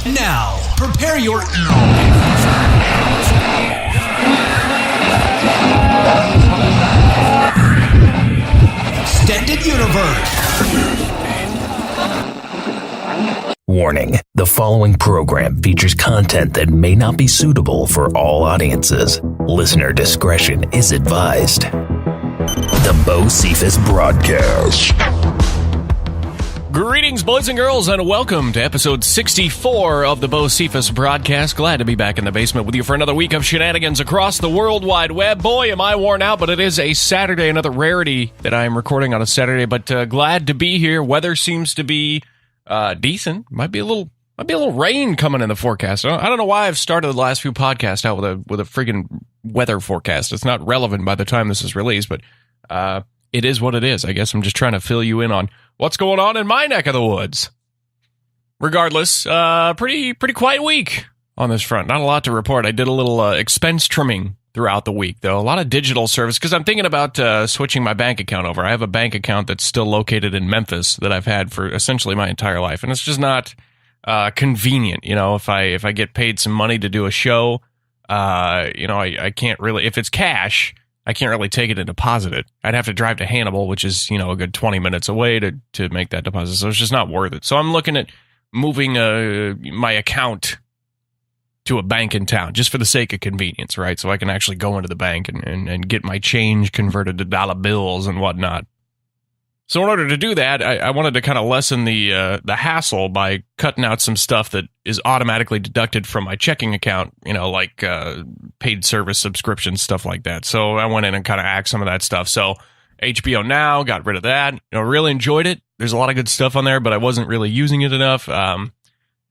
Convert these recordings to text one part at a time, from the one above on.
Now, prepare your extended universe. Warning, the following program features content that may not be suitable for all audiences. Listener discretion is advised. The Beaucephus Broadcast. Greetings, boys and girls, and welcome to episode 64 of the Beaucephus Broadcast. Glad to be back in the basement with you for another week of shenanigans across the World Wide Web. Boy, am I worn out, but it is a Saturday, another rarity that I am recording on a Saturday, but glad to be here. Weather seems to be decent. Might be a little rain coming in the forecast. I don't know why I've started the last few podcasts out with a friggin' weather forecast. It's not relevant by the time this is released, but it is what it is. I guess I'm just trying to fill you in on what's going on in my neck of the woods. Regardless, pretty quiet week on this front. Not a lot to report. I did a little expense trimming throughout the week, though. A lot of digital service, because I'm thinking about switching my bank account over. I have a bank account that's still located in Memphis that I've had for essentially my entire life, and it's just not convenient. You know, if I get paid some money to do a show, I can't really, if it's cash, I can't really take it and deposit it. I'd have to drive to Hannibal, which is, a good 20 minutes away to make that deposit. So it's just not worth it. So I'm looking at moving my account to a bank in town just for the sake of convenience, right? So I can actually go into the bank and get my change converted to dollar bills and whatnot. So in order to do that, I wanted to kind of lessen the hassle by cutting out some stuff that is automatically deducted from my checking account, like paid service subscriptions, stuff like that. So I went in and kind of axed some of that stuff. So HBO Now, got rid of that. Really enjoyed it. There's a lot of good stuff on there, but I wasn't really using it enough. I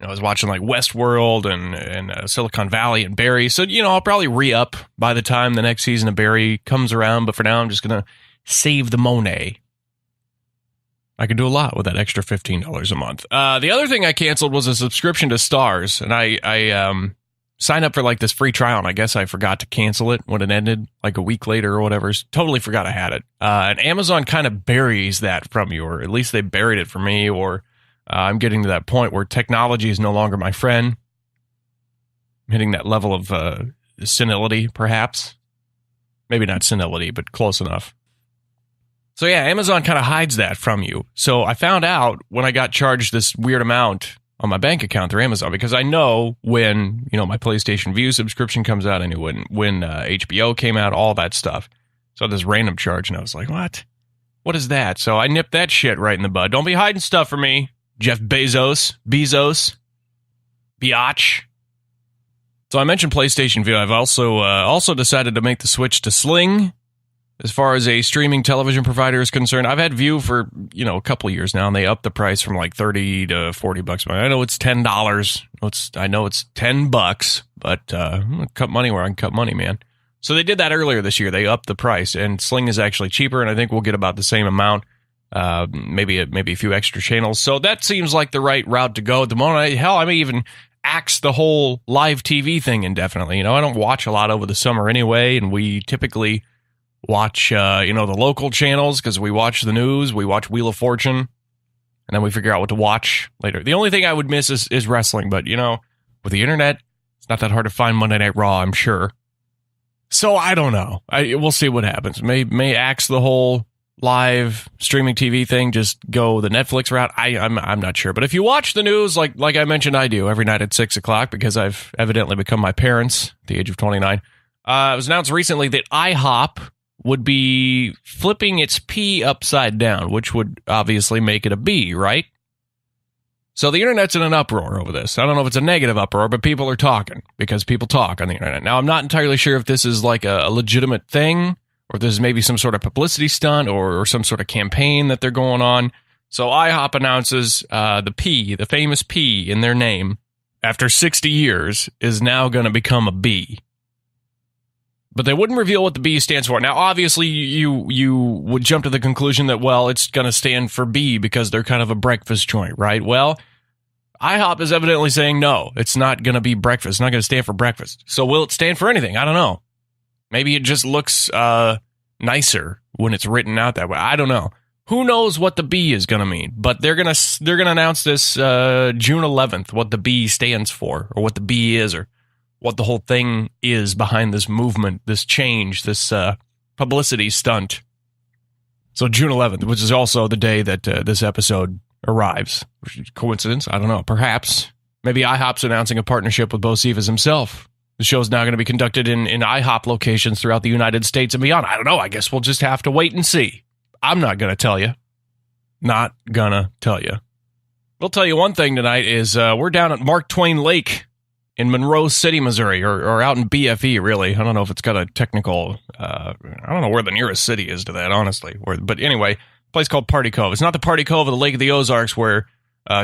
was watching like Westworld and Silicon Valley and Barry. So, I'll probably re-up by the time the next season of Barry comes around. But for now, I'm just going to save the money. I could do a lot with that extra $15 a month. The other thing I canceled was a subscription to Stars, and I signed up for like this free trial, and I guess I forgot to cancel it when it ended, like a week later or whatever. Totally forgot I had it. And Amazon kind of buries that from you, or at least they buried it for me, or I'm getting to that point where technology is no longer my friend. I'm hitting that level of senility, perhaps. Maybe not senility, but close enough. So yeah, Amazon kind of hides that from you. So I found out when I got charged this weird amount on my bank account through Amazon, because I know when, my PlayStation Vue subscription comes out, I knew when HBO came out, all that stuff. So this random charge, and I was like, what? What is that? So I nipped that shit right in the bud. Don't be hiding stuff from me, Jeff Bezos. Biatch. So I mentioned PlayStation Vue. I've also decided to make the switch to Sling. As far as a streaming television provider is concerned, I've had Vue for, a couple of years now, and they upped the price from like $30 to $40. I know it's $10. I know it's $10, but I'm going to cut money where I can cut money, man. So they did that earlier this year. They upped the price, and Sling is actually cheaper, and I think we'll get about the same amount, maybe a few extra channels. So that seems like the right route to go at the moment. I may even axe the whole live TV thing indefinitely. I don't watch a lot over the summer anyway, and we typically watch, the local channels because we watch the news, we watch Wheel of Fortune, and then we figure out what to watch later. The only thing I would miss is wrestling, but, with the internet, it's not that hard to find Monday Night Raw, I'm sure. So I don't know. We'll see what happens. May axe the whole live streaming TV thing, just go the Netflix route. I'm not sure. But if you watch the news, like I mentioned, I do every night at 6 o'clock because I've evidently become my parents at the age of 29. It was announced recently that IHOP would be flipping its P upside down, which would obviously make it a B, right? So the internet's in an uproar over this. I don't know if it's a negative uproar, but people are talking because people talk on the internet. Now, I'm not entirely sure if this is like a legitimate thing, or if this is maybe some sort of publicity stunt or some sort of campaign that they're going on. So IHOP announces the P, the famous P in their name, after 60 years, is now going to become a B. But they wouldn't reveal what the B stands for. Now, obviously, you would jump to the conclusion that, well, it's going to stand for B because they're kind of a breakfast joint, right? Well, IHOP is evidently saying, no, it's not going to be breakfast. It's not going to stand for breakfast. So will it stand for anything? I don't know. Maybe it just looks nicer when it's written out that way. I don't know. Who knows what the B is going to mean? But they're gonna announce this June 11th, what the B stands for, or what the B is, or what the whole thing is behind this movement, this change, this publicity stunt. So June 11th, which is also the day that this episode arrives. Coincidence? I don't know. Perhaps. Maybe IHOP's announcing a partnership with Beaucephus himself. The show's now going to be conducted in IHOP locations throughout the United States and beyond. I don't know. I guess we'll just have to wait and see. I'm not going to tell you. Not going to tell you. We'll tell you one thing tonight is we're down at Mark Twain Lake in Monroe City, Missouri, or out in BFE, really. I don't know if it's got a technical... I don't know where the nearest city is to that, honestly. But anyway, a place called Party Cove. It's not the Party Cove of the Lake of the Ozarks where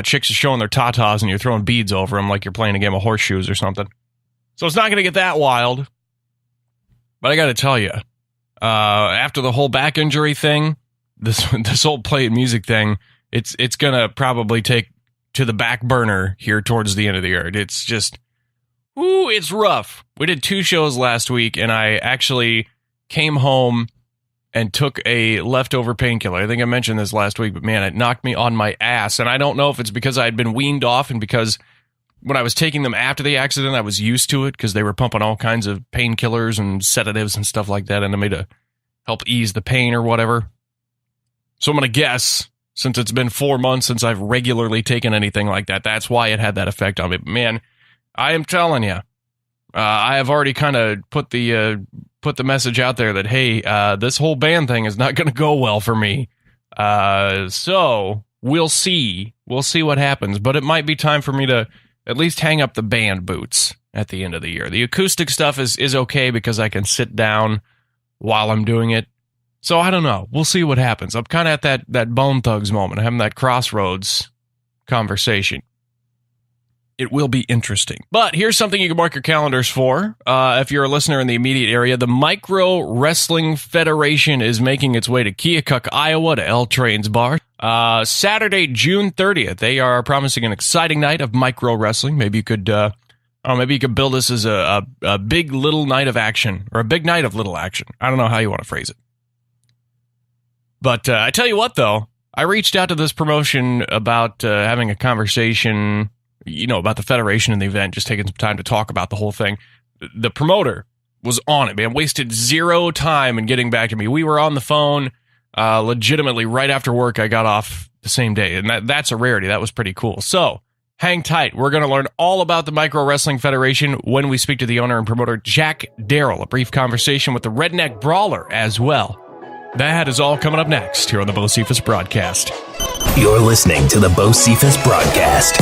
chicks are showing their tatas and you're throwing beads over them like you're playing a game of horseshoes or something. So it's not going to get that wild. But I got to tell you, after the whole back injury thing, this whole play music thing, it's going to probably take to the back burner here towards the end of the year. It's just... Ooh, it's rough. We did 2 shows last week, and I actually came home and took a leftover painkiller. I think I mentioned this last week, but man, it knocked me on my ass. And I don't know if it's because I had been weaned off and because when I was taking them after the accident, I was used to it because they were pumping all kinds of painkillers and sedatives and stuff like that into me to help ease the pain or whatever. So I'm going to guess, since it's been 4 months since I've regularly taken anything like that, that's why it had that effect on me. But man, I am telling you, I have already kind of put the message out there that, hey, this whole band thing is not going to go well for me. So we'll see. We'll see what happens. But it might be time for me to at least hang up the band boots at the end of the year. The acoustic stuff is okay because I can sit down while I'm doing it. So I don't know. We'll see what happens. I'm kind of at that Bone Thugs moment. I'm having that crossroads conversation. It will be interesting. But here's something you can mark your calendars for. If you're a listener in the immediate area, the Micro Wrestling Federation is making its way to Keokuk, Iowa to L Train's Bar. Saturday, June 30th. They are promising an exciting night of micro wrestling. Maybe you could build this as a big little night of action, or a big night of little action. I don't know how you want to phrase it. But I tell you what, though, I reached out to this promotion about having a conversation, about the federation and the event, just taking some time to talk about the whole thing. The promoter was on it, man. Wasted 0 time in getting back to me. We were on the phone legitimately right after work. I got off the same day, and that's a rarity. That was pretty cool. So hang tight. We're going to learn all about the Micro Wrestling Federation when we speak to the owner and promoter, Jack Darrell. A brief conversation with the Redneck Brawler as well. That is all coming up next here on the Beaucephus Broadcast. You're listening to the Beaucephus Broadcast.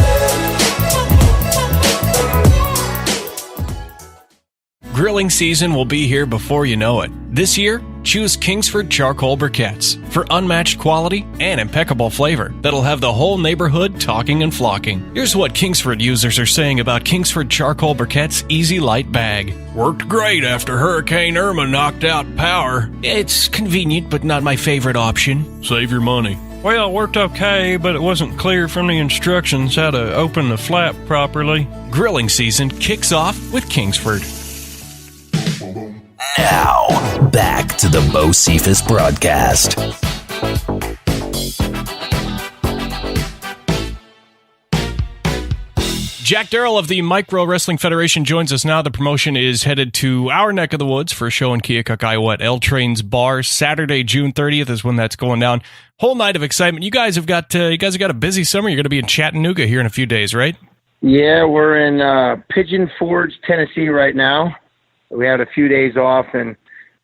Grilling season will be here before you know it. This year, choose Kingsford Charcoal Briquettes for unmatched quality and impeccable flavor that'll have the whole neighborhood talking and flocking. Here's what Kingsford users are saying about Kingsford Charcoal Briquettes Easy Light Bag. Worked great after Hurricane Irma knocked out power. It's convenient, but not my favorite option. Save your money. Well, it worked okay, but it wasn't clear from the instructions how to open the flap properly. Grilling season kicks off with Kingsford. Now, back to the Beaucephus Broadcast. Jack Darrell of the Micro Wrestling Federation joins us now. The promotion is headed to our neck of the woods for a show in Keokuk, Iowa at L Train's Bar. Saturday, June 30th is when that's going down. Whole night of excitement. You guys have got a busy summer. You're going to be in Chattanooga here in a few days, right? Yeah, we're in Pigeon Forge, Tennessee right now. We had a few days off, and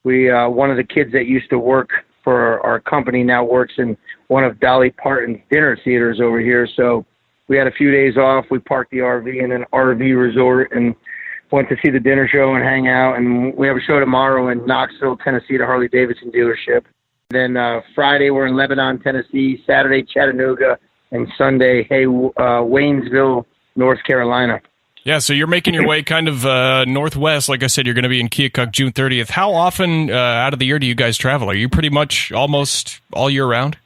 we one of the kids that used to work for our company now works in one of Dolly Parton's dinner theaters over here. So we had a few days off. We parked the RV in an RV resort and went to see the dinner show and hang out. And we have a show tomorrow in Knoxville, Tennessee, at a Harley-Davidson dealership. Then Friday, we're in Lebanon, Tennessee. Saturday, Chattanooga. And Sunday, Waynesville, North Carolina. Yeah, so you're making your way kind of northwest. Like I said, you're going to be in Keokuk June 30th. How often out of the year do you guys travel? Are you pretty much almost all year round?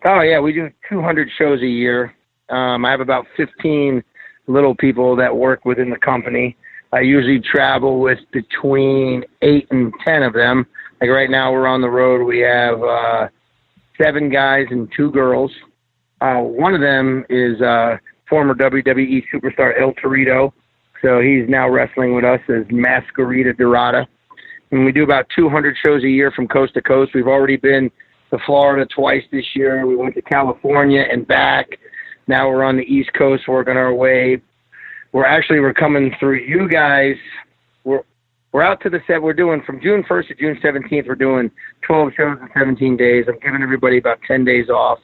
Oh, yeah, we do 200 shows a year. I have about 15 little people that work within the company. I usually travel with between 8 and 10 of them. Like right now we're on the road. We have 7 guys and 2 girls. One of them is former WWE superstar El Torito. So he's now wrestling with us as Masquerita Dorada. And we do about 200 shows a year from coast to coast. We've already been to Florida twice this year. We went to California and back. Now we're on the East Coast working our way. We're coming through you guys. We're out to the set. We're doing from June 1st to June 17th. We're doing 12 shows in 17 days. I'm giving everybody about 10 days off.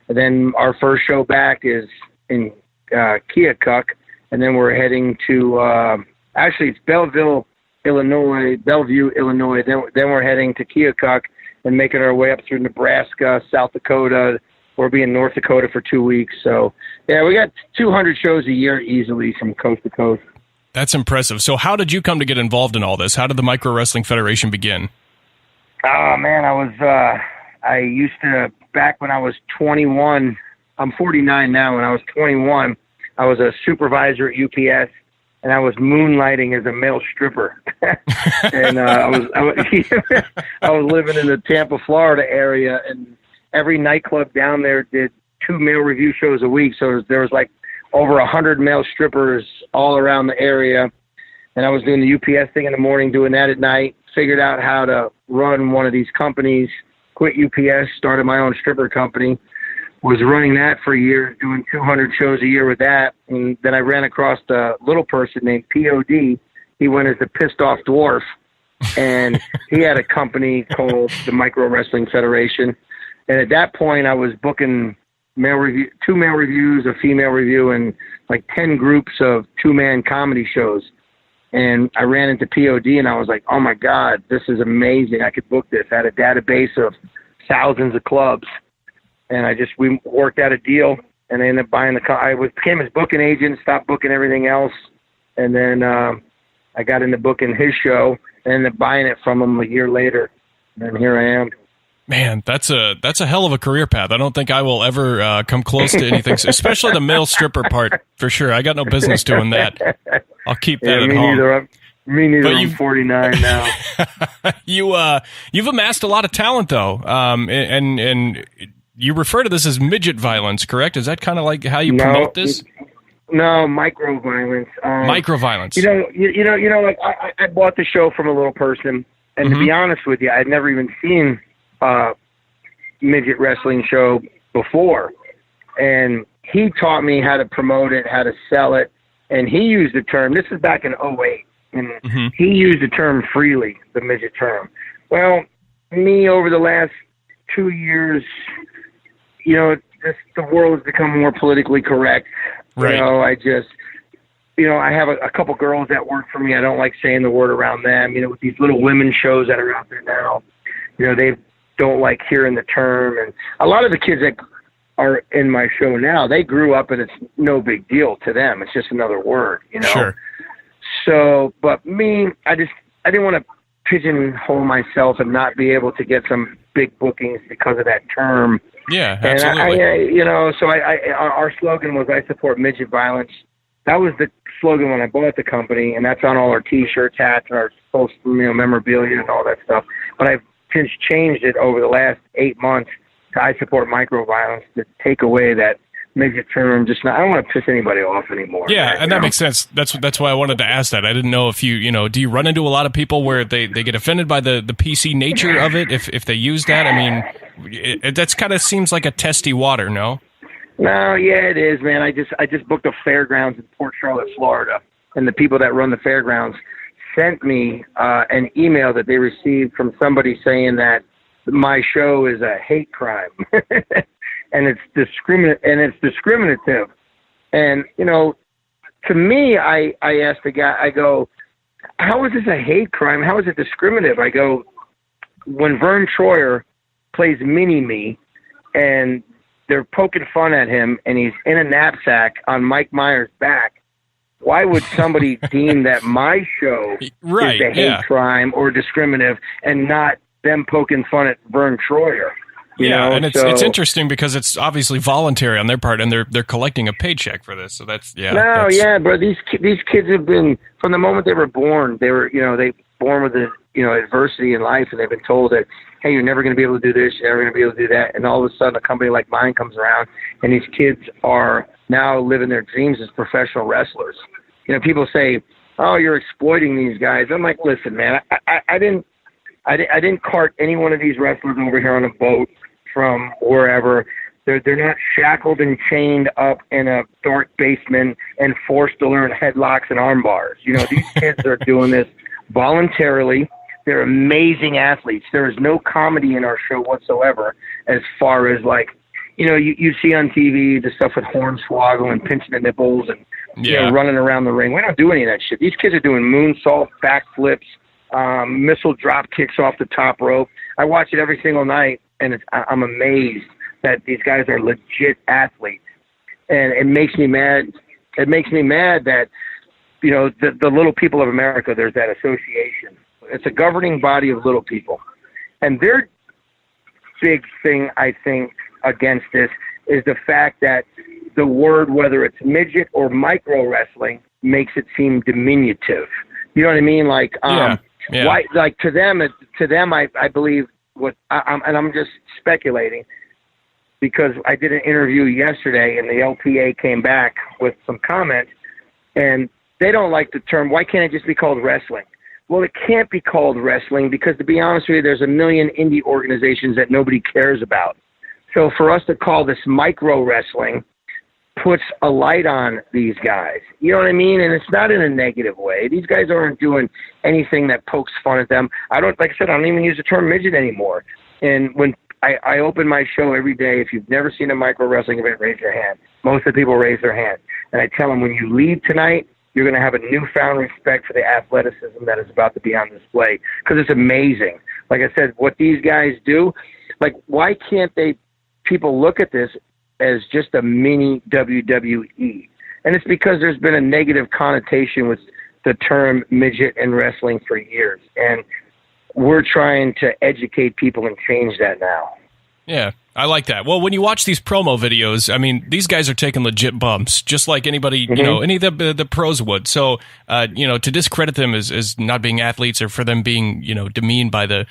And then our first show back is in Keokuk. And then we're heading to, actually it's Bellevue, Illinois. Then we're heading to Keokuk and making our way up through Nebraska, South Dakota. We'll be in North Dakota for 2 weeks. So, yeah, we got 200 shows a year easily from coast to coast. That's impressive. So how did you come to get involved in all this? How did the Micro Wrestling Federation begin? Oh, man, I used to, back when I was 21, I'm 49 now. When I was 21, I was a supervisor at UPS, and I was moonlighting as a male stripper. And I was living in the Tampa, Florida area, and every nightclub down there did 2 male review shows a week. So there was like over 100 male strippers all around the area. And I was doing the UPS thing in the morning, doing that at night, figured out how to run one of these companies, quit UPS, started my own stripper company, was running that for years, doing 200 shows a year with that. And then I ran across a little person named POD. He went as the Pissed Off Dwarf, and he had a company called the Micro Wrestling Federation. And at that point, I was booking 2 male reviews, a female review, and like 10 groups of 2-man comedy shows. And I ran into POD, and I was like, oh, my God, this is amazing. I could book this. I had a database of thousands of clubs. And we worked out a deal, and I ended up buying became his booking agent, stopped booking everything else. And then I got into booking his show and ended up buying it from him a year later. And here I am. Man, that's a hell of a career path. I don't think I will ever come close to anything, especially the male stripper part, for sure. I got no business doing that. I'll keep that at home. Me neither. I'm 49 now. You've amassed a lot of talent, though, and you refer to this as midget violence, correct? Is that kind of like how you promote this? No, micro violence. Micro violence. You know, like I bought the show from a little person, and to be honest with you, I'd never even seen a midget wrestling show before, and he taught me how to promote it, how to sell it, and he used the term. This is back in 2008, and he used the term freely, the midget term. Well, me over the last 2 years. The world has become more politically correct. Right. I have a couple girls that work for me. I don't like saying the word around them. With these little women shows that are out there now, they don't like hearing the term. And a lot of the kids that are in my show now, they grew up and it's no big deal to them. It's just another word, Sure. So, but me, I didn't want to pigeonhole myself and not be able to get some big bookings because of that term. Yeah, absolutely. And our slogan was "I support midget violence." That was the slogan when I bought the company, and that's on all our T-shirts, hats, and our social memorabilia and all that stuff. But I've since changed it over the last 8 months to "I support micro violence" to take away that midget term. I don't want to piss anybody off anymore. Yeah, and that makes sense. That's why I wanted to ask that. I didn't know if do you run into a lot of people where they get offended by the PC nature of it if they use that? I mean, that's kind of seems like a testy water, no? No, yeah, it is, man. I just booked a fairgrounds in Port Charlotte, Florida, and the people that run the fairgrounds sent me an email that they received from somebody saying that my show is a hate crime. And it's discriminative. And, to me, I asked the guy, I go, how is this a hate crime? How is it discriminative? I go, when Vern Troyer plays Mini-Me and they're poking fun at him and he's in a knapsack on Mike Myers' back, why would somebody deem that my show is a hate crime or discriminative and not them poking fun at Vern Troyer? And it's interesting because it's obviously voluntary on their part, and they're collecting a paycheck for this. So that's bro. These kids have been from the moment they were born. They were they born with an adversity in life, and they've been told that, hey, you're never going to be able to do this, you're never going to be able to do that, and all of a sudden a company like mine comes around, and these kids are now living their dreams as professional wrestlers. People say, oh, you're exploiting these guys. I'm like, listen, man, I didn't cart any one of these wrestlers over here on a boat from wherever. They're not shackled and chained up in a dark basement and forced to learn headlocks and arm bars. These kids are doing this voluntarily. They're amazing athletes. There is no comedy in our show whatsoever, as far as you see on TV the stuff with Hornswoggle and pinching the nipples and running around the ring. We don't do any of that shit. These kids are doing moonsault, backflips, missile drop kicks off the top rope. I watch it every single night, and I'm amazed that these guys are legit athletes. And it makes me mad. It makes me mad that, the little people of America, there's that association. It's a governing body of little people. And their big thing, I think, against this is the fact that the word, whether it's midget or micro wrestling, makes it seem diminutive. You know what I mean? Why? Like to them, I believe and I'm just speculating, because I did an interview yesterday and the LPA came back with some comments, and they don't like the term, why can't it just be called wrestling? Well, it can't be called wrestling because, to be honest with you, there's a million indie organizations that nobody cares about. So for us to call this micro wrestling puts a light on these guys. You know what I mean? And it's not in a negative way. These guys aren't doing anything that pokes fun at them. I don't even use the term midget anymore. And when I open my show every day, if you've never seen a micro wrestling event, raise your hand. Most of the people raise their hand. And I tell them, when you leave tonight, you're going to have a newfound respect for the athleticism that is about to be on display, because it's amazing. Like I said, what these guys do, why can't people look at this as just a mini WWE? And it's because there's been a negative connotation with the term midget and wrestling for years. And we're trying to educate people and change that now. Yeah, I like that. Well, when you watch these promo videos, I mean, these guys are taking legit bumps, just like anybody, any of the pros would. So, to discredit them as not being athletes, or for them being, demeaned by the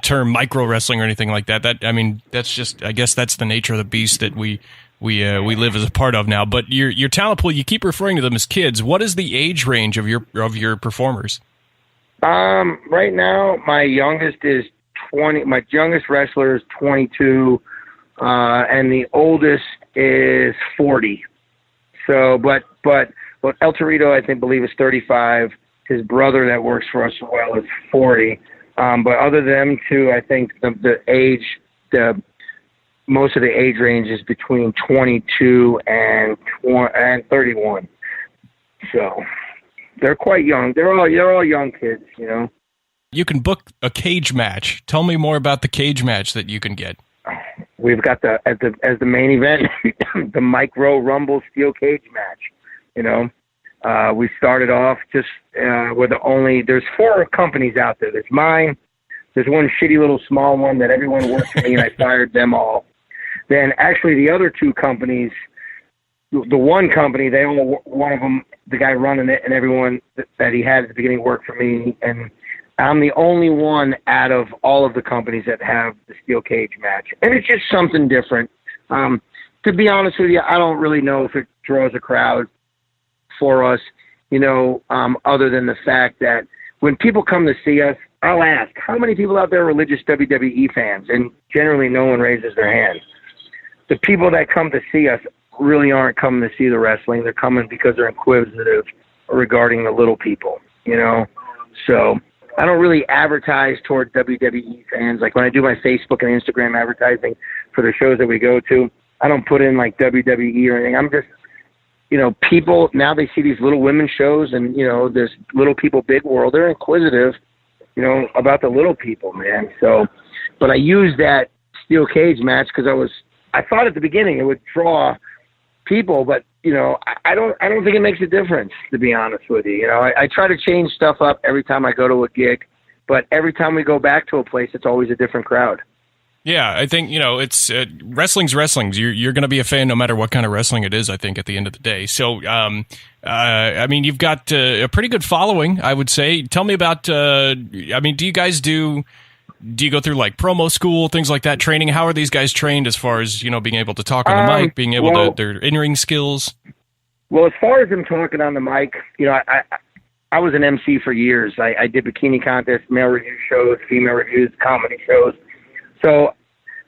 term micro wrestling or anything like that. That's just, I guess that's the nature of the beast that we live as a part of now. But your talent pool, you keep referring to them as kids. What is the age range of your performers? Right now, my youngest is 20. My youngest wrestler is 22, and the oldest is 40. So, but El Torito, I believe, is 35. His brother that works for us as well is 40. But other than them two, I think most of the age range is between 22 and 31. So they're quite young. They're all young kids, You can book a cage match. Tell me more about the cage match that you can get. We've got as the main event, the Micro Rumble Steel Cage match. We started off just with there's 4 companies out there. There's mine. There's one shitty little small one that everyone worked for me, and I fired them all. Then actually the other 2 companies, the one company, one of them, the guy running it and everyone that he had at the beginning worked for me, and I'm the only one out of all of the companies that have the steel cage match. And it's just something different. To be honest with you, I don't really know if it draws a crowd for us, other than the fact that when people come to see us, I'll ask, how many people out there are religious WWE fans? And generally no one raises their hand. The people that come to see us really aren't coming to see the wrestling. They're coming because they're inquisitive regarding the little people, So I don't really advertise toward WWE fans. Like when I do my Facebook and Instagram advertising for the shows that we go to, I don't put in like WWE or anything. I'm just, people, now they see these little women shows and, this little people big world. They're inquisitive, about the little people, man. So, but I used that steel cage match because I thought at the beginning it would draw people, but I don't think it makes a difference, to be honest with you. I try to change stuff up every time I go to a gig, but every time we go back to a place, it's always a different crowd. Yeah, I think, it's wrestling's wrestling. You're going to be a fan no matter what kind of wrestling it is, I think, at the end of the day. So, you've got a pretty good following, I would say. Tell me about, do you guys do you go through like promo school, things like that, training? How are these guys trained as far as, being able to talk on the mic, being able to, their in-ring skills? Well, as far as them talking on the mic, I was an MC for years. I did bikini contests, male review shows, female reviews, comedy shows. So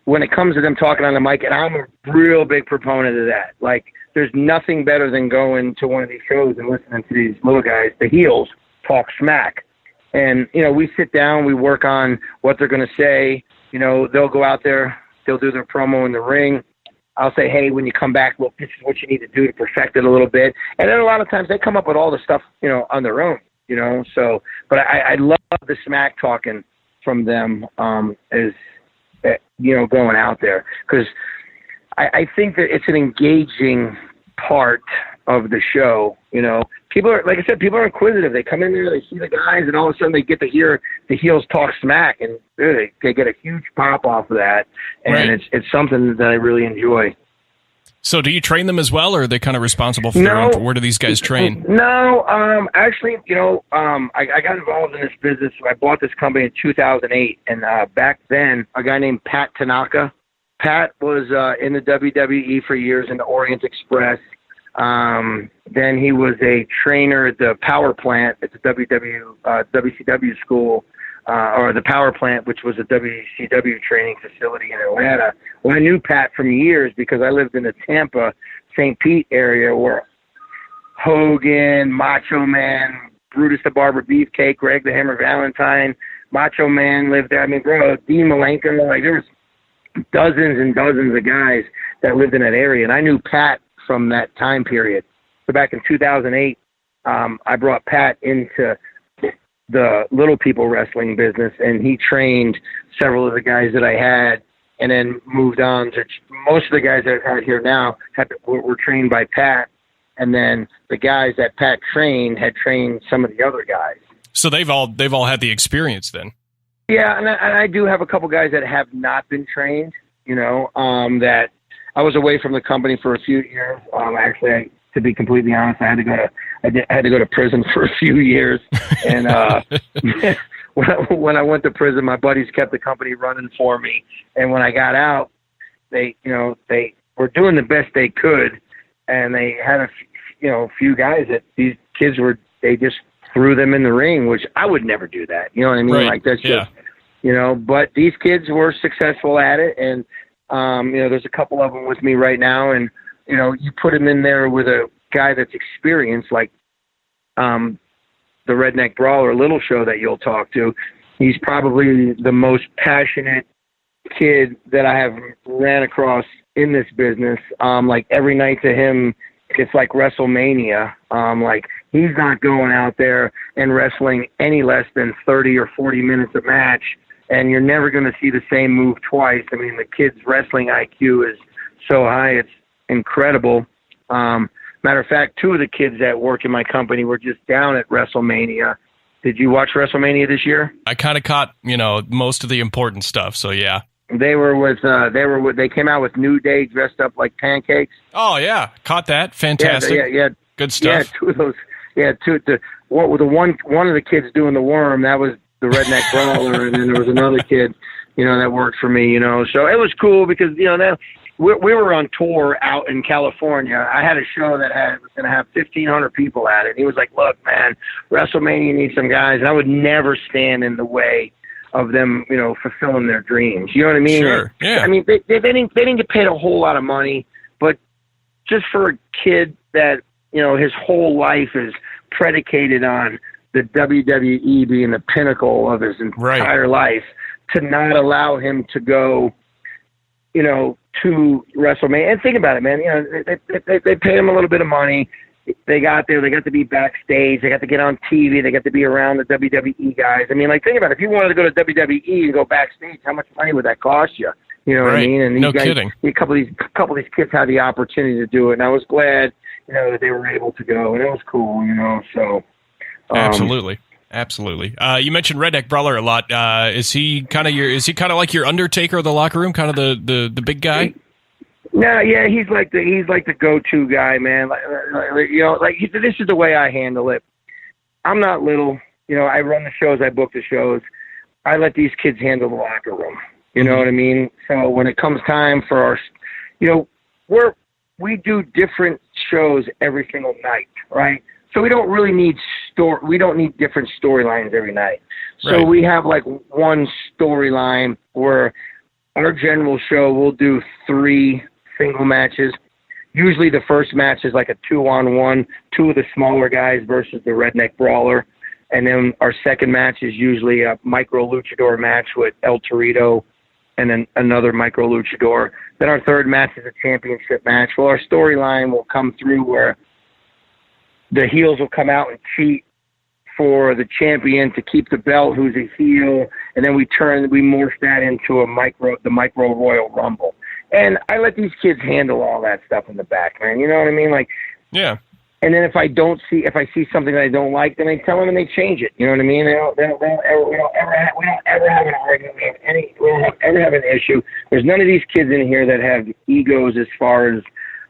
when it comes to them talking on the mic, and I'm a real big proponent of that. Like, there's nothing better than going to one of these shows and listening to these little guys, the heels, talk smack. And, we sit down, we work on what they're going to say. They'll go out there, they'll do their promo in the ring. I'll say, hey, when you come back, look, this is what you need to do to perfect it a little bit. And then a lot of times they come up with all the stuff, on their own, So, but I love the smack talking from them going out there, because I think that it's an engaging part of the show. People are, like I said, people are inquisitive. They come in there, they see the guys, and all of a sudden they get to hear the heels talk smack, and they get a huge pop off of that. And right. It's something that I really enjoy. So do you train them as well, or are they kind of responsible for their own? Where do these guys train? No, actually, I got involved in this business. I bought this company in 2008, and back then, a guy named Pat Tanaka. Pat was in the WWE for years in the Orient Express. Then he was a trainer at the Power Plant at the WCW school, or the Power Plant, which was a WCW training facility in Atlanta. Well, I knew Pat from years because I lived in the Tampa, St. Pete area where Hogan, Macho Man, Brutus the Barber Beefcake, Greg the Hammer Valentine, Macho Man lived there. I mean, bro, Dean Malenko, like there was dozens and dozens of guys that lived in that area. And I knew Pat from that time period. So back in 2008, I brought Pat into the little people wrestling business, and he trained several of the guys that I had, and then moved on to most of the guys that are here now were trained by Pat, and then the guys that Pat trained had trained some of the other guys. So they've all had the experience then. Yeah, and I do have a couple guys that have not been trained. That I was away from the company for a few years. Actually, to be completely honest, I had to go to prison for a few years, and when I went to prison, my buddies kept the company running for me. And when I got out, they were doing the best they could, and they had a few guys that these kids they just threw them in the ring, which I would never do that. You know what I mean? Right. Like that's just but these kids were successful at it, and there's a couple of them with me right now, and you put them in there with a guy that's experienced, like the Redneck Brawler, Lil Show that you'll talk to. He's probably the most passionate kid that I have ran across in this business. Like every night to him, it's like Wrestlemania. Like he's not going out there and wrestling any less than 30 or 40 minutes a match, and you're never going to see the same move twice. I mean, the kid's wrestling IQ is so high, it's incredible. Matter of fact, two of the kids that work in my company were just down at Wrestlemania. Did you watch Wrestlemania this year? I kind of caught, most of the important stuff. So yeah, they came out with New Day dressed up like pancakes. Oh yeah, caught that. Fantastic. Yeah, good stuff. Yeah, two of those. Yeah, one of the kids doing the worm, that was the Redneck Brawler, and then there was another kid, that worked for me. So it was cool because we were on tour out in California. I had a show that was going to have 1,500 people at it. And he was like, look, man, WrestleMania needs some guys. And I would never stand in the way of them, fulfilling their dreams. You know what I mean? Sure, yeah. I mean, they didn't get paid a whole lot of money, but just for a kid that, his whole life is predicated on the WWE being the pinnacle of his entire life, to not allow him to go, to WrestleMania. And think about it, man. They paid him a little bit of money. They got there. They got to be backstage. They got to get on TV. They got to be around the WWE guys. I mean, like, think about it. If you wanted to go to WWE and go backstage, how much money would that cost you? You know what I mean? And these guys, kidding. A couple of these kids had the opportunity to do it, and I was glad, that they were able to go, and it was cool, So absolutely. Absolutely. You mentioned Redneck Brawler a lot. Is he kind of like your Undertaker of the locker room, kind of the big guy? No, yeah, he's like the go-to guy, man. This is the way I handle it. I'm not little. I run the shows, I book the shows. I let these kids handle the locker room. You know what I mean? So when it comes time for our, we do different shows every single night, right? So we don't really need different storylines every night. So we have like one storyline where our general show will do 3 single matches. Usually the first match is like a 2-on-1, 2 of the smaller guys versus the Redneck Brawler. And then our second match is usually a micro luchador match with El Torito and then another micro luchador. Then our third match is a championship match. Well, our storyline will come through where the heels will come out and cheat for the champion to keep the belt, who's a heel, and then we morph that into the micro Royal Rumble. And I let these kids handle all that stuff in the back, man. You know what I mean? Like, yeah. And then if I see something that I don't like, then I tell them and they change it. You know what I mean? We don't ever have an argument. We don't ever have an issue. There's none of these kids in here that have egos as far as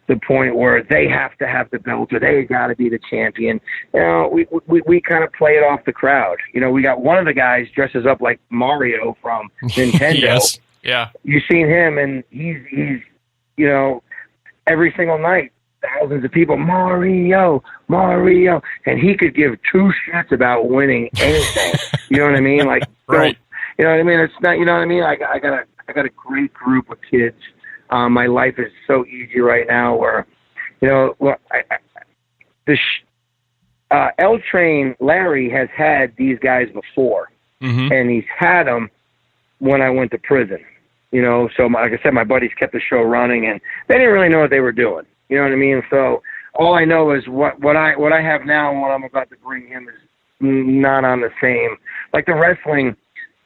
the point where they have to have the belt or they got to be the champion. We kind of play it off the crowd. We got one of the guys dresses up like Mario from Nintendo. Yes. Yeah. You've seen him, and he's every single night, thousands of people, Mario, and he could give 2 shits about winning anything. You know what I mean? Like, right. You know what I mean? It's not. You know what I mean? I got a great group of kids. My life is so easy right now. Where, L Train Larry has had these guys before, and he's had them when I went to prison. So like I said, my buddies kept the show running, and they didn't really know what they were doing. You know what I mean? So all I know is what I have now and what I'm about to bring him is not on the same. Like the wrestling,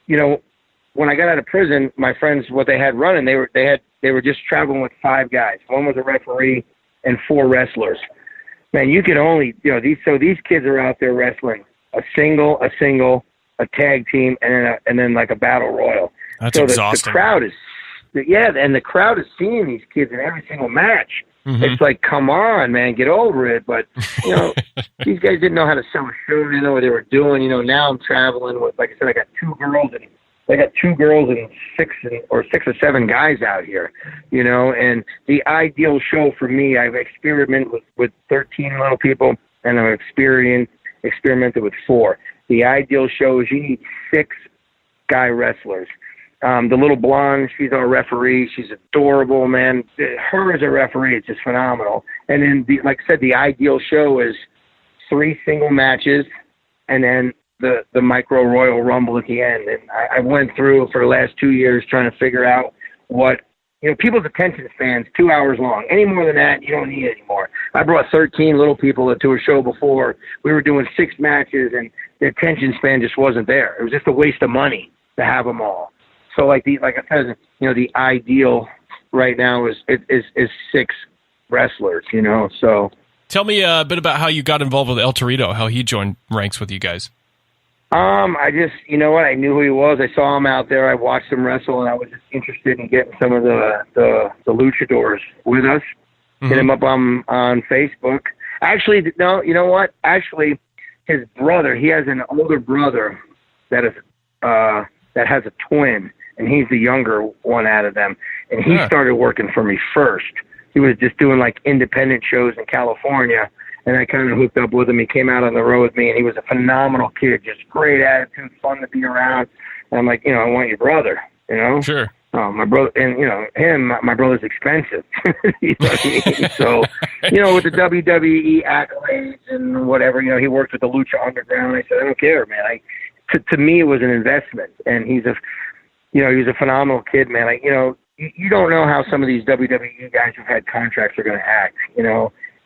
when I got out of prison, my friends, what they had running, they were just traveling with 5 guys. One was a referee and 4 wrestlers. Man, you could only, these kids are out there wrestling a single, a tag team, and then like a battle royal. That's exhausting. The crowd is, and the crowd is seeing these kids in every single match. It's like, come on, man, get over it. But, these guys didn't know how to sell a show. They didn't know what they were doing. Now I'm traveling with, like I said, I got 2 girls and 6 or 7 guys out here, and the ideal show for me, I've experimented with 13 little people, and I've experimented with 4. The ideal show is you need 6 guy wrestlers. The little blonde, she's our referee. She's adorable, man. Her as a referee, it's just phenomenal. And then, like I said, the ideal show is 3 single matches, and then the micro Royal Rumble at the end. And I went through for the last 2 years trying to figure out what, people's attention spans 2 hours long. Any more than that, you don't need it anymore. I brought 13 little people to a show before. We were doing 6 matches, and the attention span just wasn't there. It was just a waste of money to have them all. So like I said, the ideal right now is 6 wrestlers, so. Tell me a bit about how you got involved with El Torito, how he joined ranks with you guys. I just, I knew who he was. I saw him out there. I watched him wrestle, and I was just interested in getting some of the luchadors with us. Hit him up on Facebook. Actually, no, you know what? Actually, his brother, he has an older brother that has a twin, and he's the younger one out of them. And he started working for me first. He was just doing like independent shows in California, and I kind of hooked up with him. He came out on the road with me, and he was a phenomenal kid, just great attitude, fun to be around. And I'm like, I want your brother, Sure. My brother, and my brother's expensive. You know what I mean? So, with the WWE accolades and whatever, he worked with the Lucha Underground. I said, I don't care, man. To me, it was an investment, and he's a phenomenal kid, man. You don't know how some of these WWE guys who've had contracts are going to act,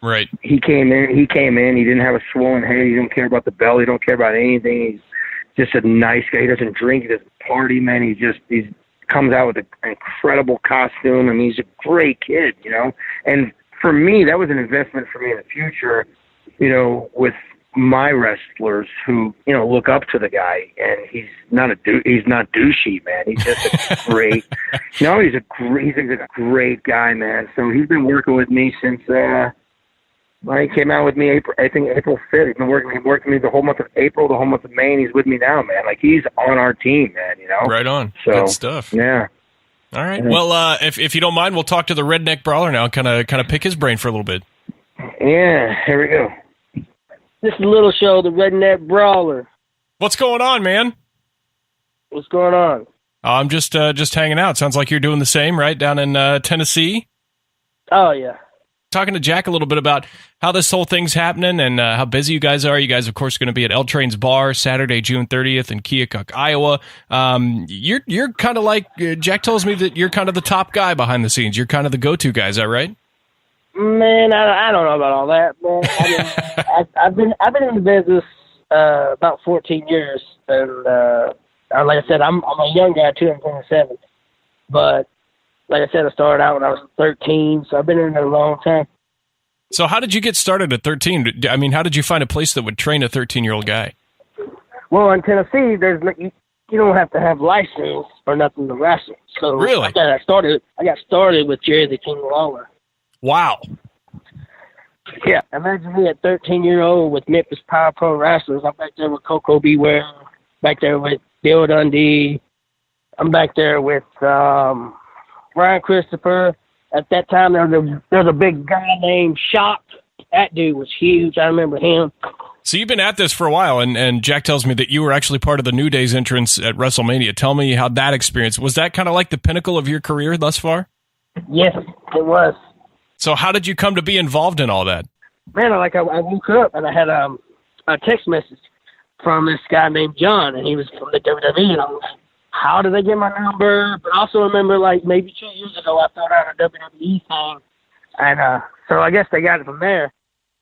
Right. He came in. He didn't have a swollen head. He don't care about the belt. He don't care about anything. He's just a nice guy. He doesn't drink. He doesn't party, man. He comes out with an incredible costume. I mean, he's a great kid, And for me, that was an investment for me in the future, with my wrestlers who, look up to the guy, and he's not douchey, man. He's just a great, he's a great guy, man. So he's been working with me since, he came out with me April 5th. He's been working with me the whole month of April, the whole month of May, and he's with me now, man. Like, he's on our team, man, Right on. So, good stuff. Yeah. All right. Well, if you don't mind, we'll talk to the Redneck Brawler now, kind of pick his brain for a little bit. Yeah, here we go. This is Lil Show, the Redneck Brawler. What's going on, man? What's going on? I'm just hanging out. Sounds like you're doing the same, right, down in Tennessee? Oh, yeah. Talking to Jack a little bit about how this whole thing's happening and how busy you guys are. You guys, of course, going to be at L Train's Bar Saturday, June 30th in Keokuk, Iowa. You're kind of like, Jack tells me that you're kind of the top guy behind the scenes. You're kind of the go-to guy, is that right? Man, I don't know about all that, man. I've been in the business about 14 years, and like I said, I'm a young guy too. I'm 27, but like I said, I started out when I was 13, so I've been in it a long time. So how did you get started at 13? I mean, how did you find a place that would train a 13-year-old guy? Well, in Tennessee, you don't have to have license or nothing to wrestle. So really, I got started with Jerry the King Lawler. Wow. Yeah, imagine me at 13-year-old with Memphis Power Pro Wrestlers. I'm back there with Coco Beware, back there with Bill Dundee. I'm back there with Ryan Christopher. At that time, there was a big guy named Shock. That dude was huge. I remember him. So you've been at this for a while, and Jack tells me that you were actually part of the New Day's entrance at Wrestlemania. Tell me how that experience, was that kind of like the pinnacle of your career thus far? Yes, it was. So how did you come to be involved in all that? Man, I woke up and I had a text message from this guy named John, and he was from the WWE, and I was like, how did they get my number? But I also remember, like, maybe 2 years ago, I filled out a WWE thing, and so I guess they got it from there.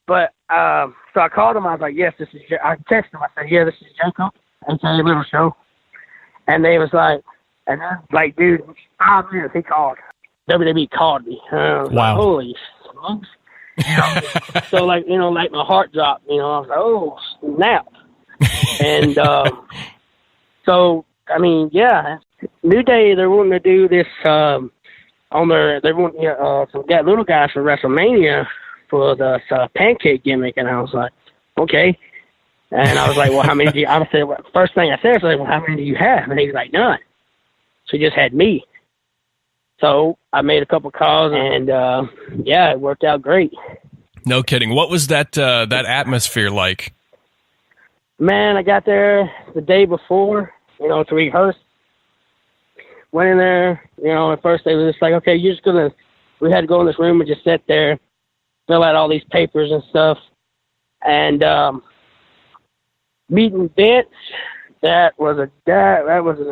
But so I called him. I was like, yes, this is I texted him. I said, yeah, this is Jacob, aka Lil Show. And they was like, and then, like, dude, 5 minutes, he called. WWE called me. Wow. Like, holy smokes. So, like, like my heart dropped. I was like, oh, snap. And so, I mean, yeah, New Day, they're wanting to do this they want some little guys for WrestleMania for the pancake gimmick. And I was like, okay. And I was like, well, how many do you, I said, first thing I said, well, how many do you have? And he's like, none. So he just had me. So I made a couple calls, and yeah, it worked out great. No kidding. What was that atmosphere like? Man, I got there the day before, to rehearse. Went in there, at first they were just like, okay, we had to go in this room and just sit there, fill out all these papers and stuff. And meeting Vince, that was an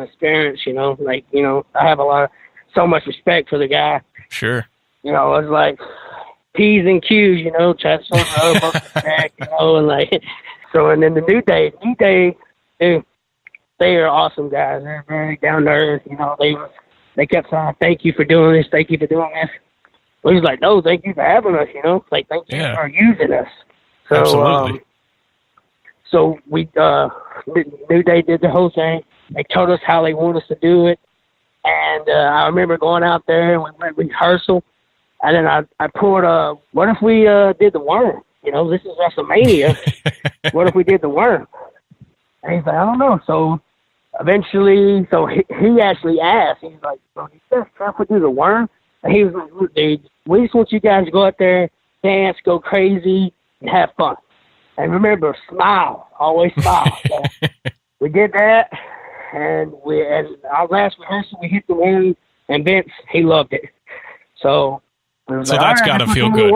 experience, I have so much respect for the guy. Sure. It was like P's and Q's, try to sort the other back, and like, so, and then the New Day, dude, they are awesome guys. They're very down to earth, they kept saying, thank you for doing this, thank you for doing this. We was like, no, thank you for having us, like, thank you for using us. So, absolutely. So we, New Day did the whole thing. They told us how they want us to do it. And I remember going out there and we went rehearsal. And then I pulled what if we did the worm? This is WrestleMania. What if we did the worm? And he's like, I don't know. So eventually, he actually asked. He's like, so you just try to do the worm? And he was like, look, dude, we just want you guys to go out there, dance, go crazy, and have fun. And remember, smile. Always smile. So we did that. And our last rehearsal, we hit the worm, and Vince, he loved it. So that's got to feel good.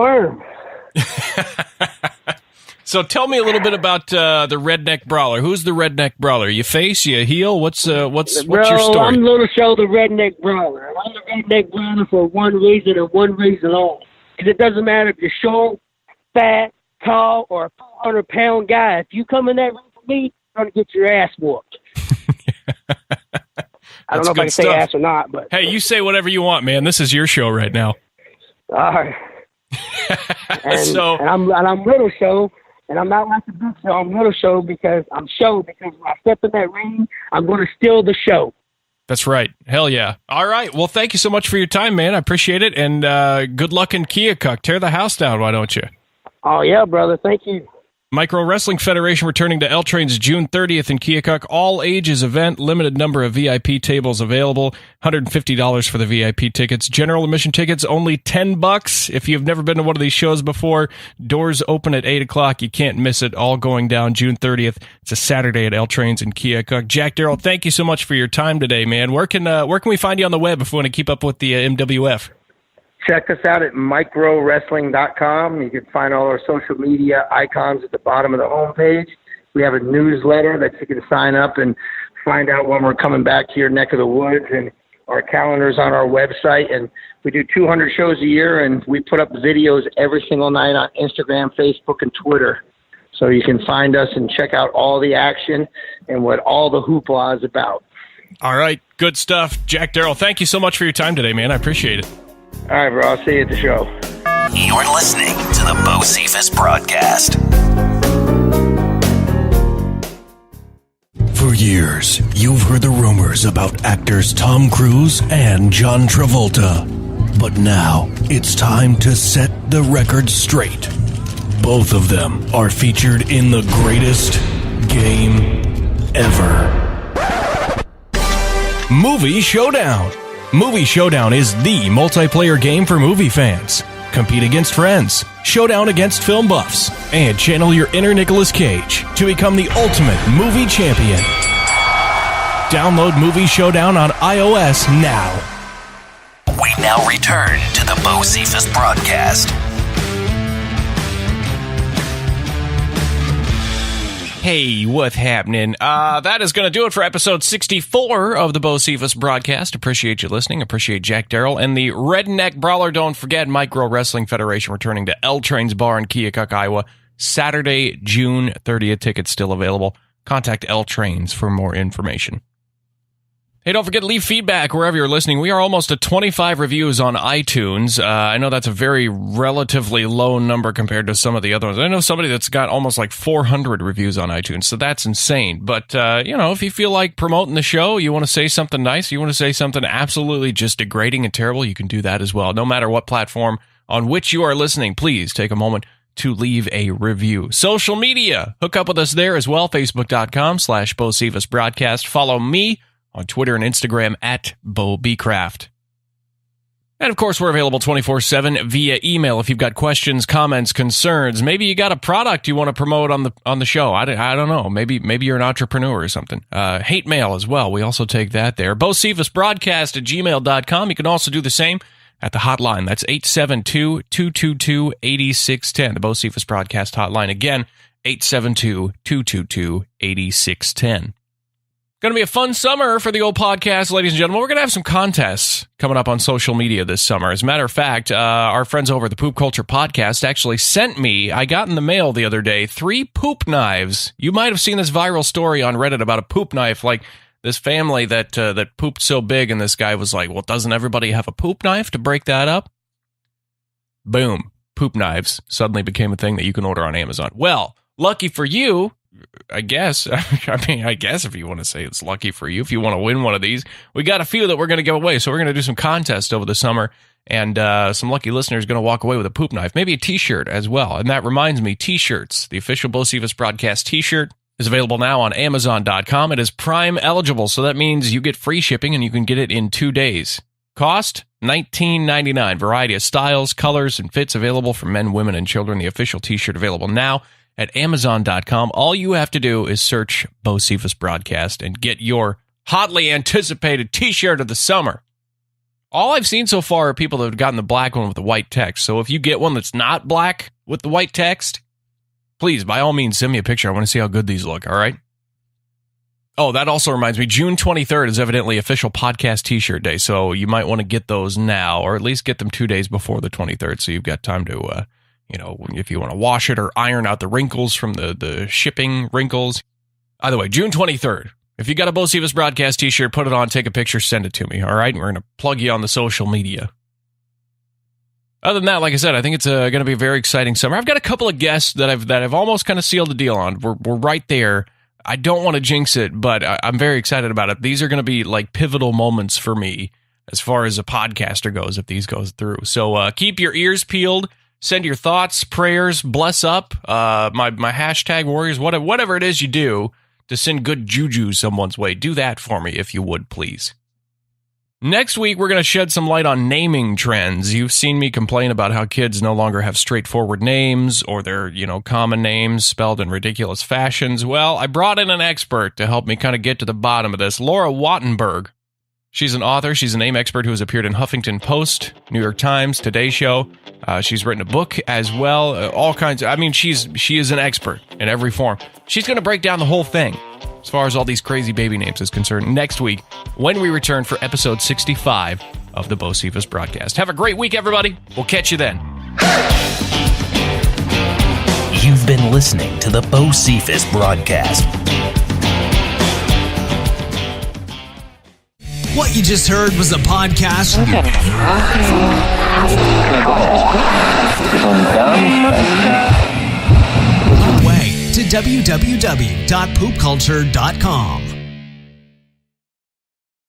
So tell me a little bit about the Redneck Brawler. Who's the Redneck Brawler? You face? You heel? What's your story? I'm Lil Show, the Redneck Brawler. I'm the Redneck Brawler for one reason and one reason only. Because it doesn't matter if you're short, fat, tall, or a 400-pound guy. If you come in that room for me, you're going to get your ass whooped. I don't know if I can say ass or not, but hey, you say whatever you want, man. This is your show right now. All right. And I'm Lil Show, And I'm not like the Big Show. I'm Little Show because when I step in that ring, I'm going to steal the show. That's right. Hell yeah. All right. Well, thank you so much for your time, man. I appreciate it. And good luck in Keokuk. Tear the house down, why don't you? Oh, yeah, brother. Thank you. Micro Wrestling Federation returning to L Trains June 30th in Keokuk. All ages event, limited number of VIP tables available. $150 for the VIP tickets. General admission tickets only $10. If you've never been to one of these shows before, doors open at 8 o'clock. You can't miss it. All going down June 30th. It's a Saturday at L Trains in Keokuk. Jack Darrell, thank you so much for your time today, man. Where can we find you on the web if we want to keep up with the MWF? Check us out at microwrestling.com. You can find all our social media icons at the bottom of the homepage. We have a newsletter that you can sign up and find out when we're coming back to your neck of the woods, and our calendar's on our website. And we do 200 shows a year, and we put up videos every single night on Instagram, Facebook, and Twitter. So you can find us and check out all the action and what all the hoopla is about. All right. Good stuff. Jack Darrell, thank you so much for your time today, man. I appreciate it. All right, bro. I'll see you at the show. You're listening to the Beaucephus Broadcast. For years, you've heard the rumors about actors Tom Cruise and John Travolta. But now, it's time to set the record straight. Both of them are featured in the greatest game ever. Movie Showdown. Movie Showdown is the multiplayer game for movie fans. Compete against friends, showdown against film buffs, and channel your inner Nicolas Cage to become the ultimate movie champion. Download Movie Showdown on iOS now. We now return to the Beaucephus Broadcast. Hey, what's happening? That is going to do it for episode 64 of the Beaucephus Broadcast. Appreciate you listening. Appreciate Jack Darrell and the Redneck Brawler. Don't forget, Micro Wrestling Federation returning to L Trains Bar in Keokuk, Iowa. Saturday, June 30th. Tickets still available. Contact L Trains for more information. Hey, don't forget to leave feedback wherever you're listening. We are almost at 25 reviews on iTunes. I know that's a very relatively low number compared to some of the other ones. I know somebody that's got almost like 400 reviews on iTunes, so that's insane. But, if you feel like promoting the show, you want to say something nice, you want to say something absolutely just degrading and terrible, you can do that as well. No matter what platform on which you are listening, please take a moment to leave a review. Social media, hook up with us there as well, facebook.com/Beaucephus Broadcast. Follow me on Twitter and Instagram at BeauBcraft. And of course, we're available 24/7 via email if you've got questions, comments, concerns. Maybe you got a product you want to promote on the show. I don't know. Maybe you're an entrepreneur or something. Hate mail as well. We also take that there. BeaucephusBroadcast@gmail.com. You can also do the same at the hotline. That's 872-222-8610. The Beaucephus Broadcast hotline. Again, 872-222-8610. Going to be a fun summer for the old podcast, ladies and gentlemen. We're going to have some contests coming up on social media this summer. As a matter of fact, our friends over at the Poop Culture Podcast actually sent me, I got in the mail the other day, 3 poop knives. You might have seen this viral story on Reddit about a poop knife, like this family that pooped so big, and this guy was like, well, doesn't everybody have a poop knife to break that up? Boom. Poop knives suddenly became a thing that you can order on Amazon. Well, lucky for you, I guess. I guess if you want to say it's lucky for you, if you want to win one of these, we got a few that we're going to give away. So we're going to do some contests over the summer, and some lucky listeners are going to walk away with a poop knife, maybe a t-shirt as well. And that reminds me, t-shirts, the official Beaucephus Broadcast t-shirt is available now on Amazon.com. It is Prime eligible, so that means you get free shipping and you can get it in 2 days. Cost $19.99. Variety of styles, colors, and fits available for men, women, and children. The official t-shirt available now at Amazon.com. All you have to do is search Beaucephus Broadcast and get your hotly anticipated t-shirt of the summer. All I've seen so far are people that have gotten the black one with the white text. So if you get one that's not black with the white text, please, by all means, send me a picture. I want to see how good these look, all right? Oh, that also reminds me, June 23rd is evidently official podcast t-shirt day, so you might want to get those now, or at least get them 2 days before the 23rd, so you've got time to, if you want to wash it or iron out the wrinkles from the shipping wrinkles. Either way, June 23rd. If you got a Beaucephus Broadcast t-shirt, put it on, take a picture, send it to me, all right? We're going to plug you on the social media. Other than that, like I said, I think it's going to be a very exciting summer. I've got a couple of guests that I've almost kind of sealed the deal on. We're right there. I don't want to jinx it, but I'm very excited about it. These are going to be like pivotal moments for me as far as a podcaster goes if these goes through. So keep your ears peeled. Send your thoughts, prayers, bless up, my hashtag warriors, whatever it is you do to send good juju someone's way. Do that for me if you would, please. Next week, we're going to shed some light on naming trends. You've seen me complain about how kids no longer have straightforward names or their, common names spelled in ridiculous fashions. Well, I brought in an expert to help me kind of get to the bottom of this, Laura Wattenberg. She's an author. She's a name expert who has appeared in Huffington Post, New York Times, Today Show. She's written a book as well. All kinds of, she is an expert in every form. She's going to break down the whole thing as far as all these crazy baby names is concerned next week when we return for episode 65 of the Beaucephus Broadcast. Have a great week, everybody. We'll catch you then. You've been listening to the Beaucephus Broadcast. What you just heard was a podcast. Way to www.poopculture.com.